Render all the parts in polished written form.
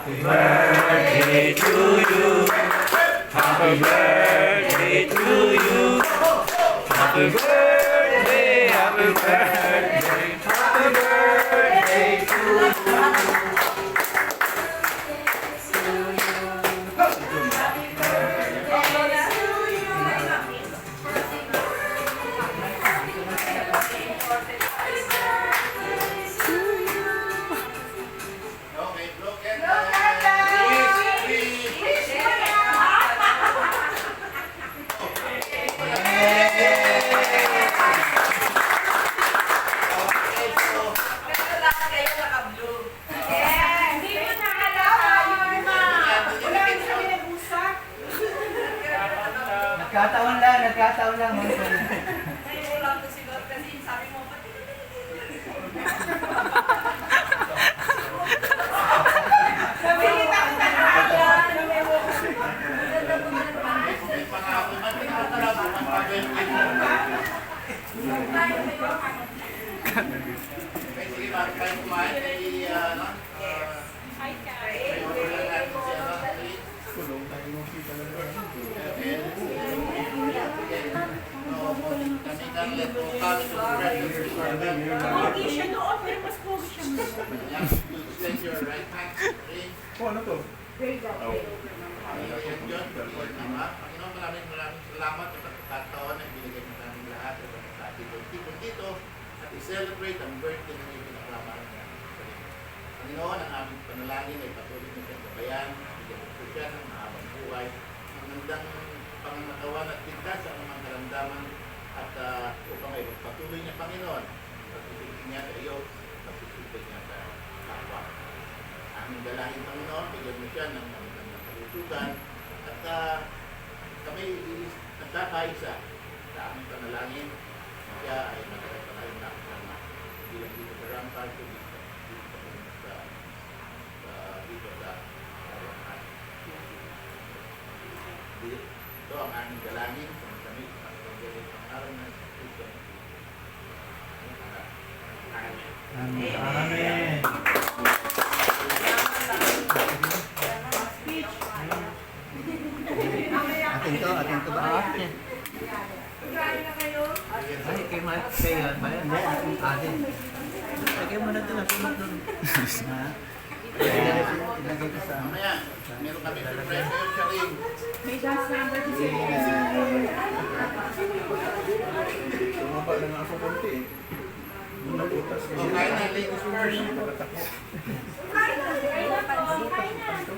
Happy birthday to you. Happy birthday to you. Happy birthday, happy birthday, happy birthday to you. Nagkataon lang. Ulang to siguro kasi sabi mo pa. Sabi kita ko pogi siya doon, pero mas pogi siya mo. Ano to? Panginoon, maraming salamat sa pagkakataon na binigay mo namin lahat at sa ating people dito at i-celebrate ang birthday ng iyong pinaklamaan niya. Panginoon, ang aming panalangin ay patuloy na pagkabayan, bigyan mo siya ng mahabang buhay, ang gandang pangangatawan at tigtas sa mga karamdaman at upang ay patuloy niya, Panginoon, pagsusunod niya sa iyo, pagsusunod niya sa kapwa. Aming dalangin, Panginoon, bigyan mo siya ng magandang kalusugan at kami nagkakaisa sa aming panalangin. Siya ay magkakaroon na kasama bilang dito sa Rampart, dito sa Rampart. Ito ang aming dalangin sa kami at pagkaroon ng araw na Kristo. Amen. Amen. Atin to ba? Atin. Ay, kay Mark, kay yan ba yan? Atin. Lagay mo na ito na tulog doon. Ha? Ilagay ko sa... Mamaya, meron kami surprise kayo siya rin. May dance number kasi. Tumaba lang ako konti eh. Muna butas. Kain na ladies first.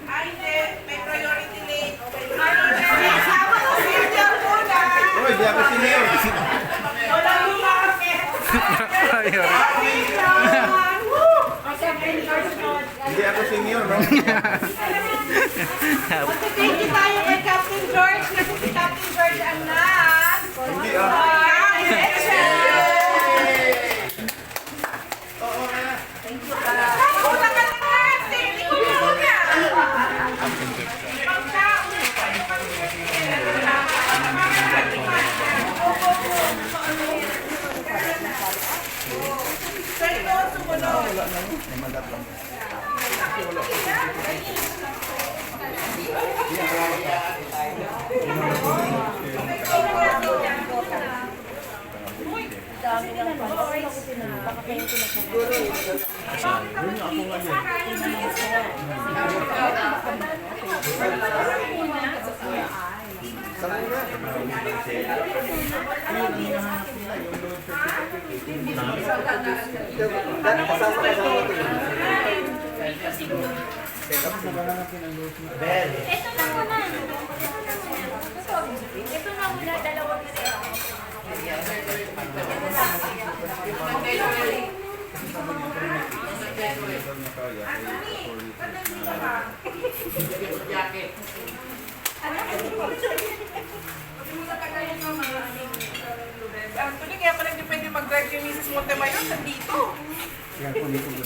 Ay, hindi. May priority late. Sama ko si India muna. Uy, di ako senior. Walang lumapit. Hindi ako senior, no? Thank you tayo kay Captain George kasi si Captain George ang Hindi Ito na muna. Ito na muna, dalawang na rin. Anthony, kaya pala hindi pwede mag-drive yung Mrs. Montemayor nandito. Yan po nito.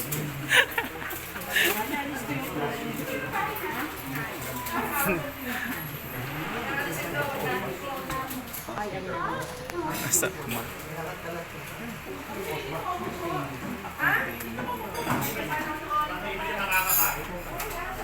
Asa?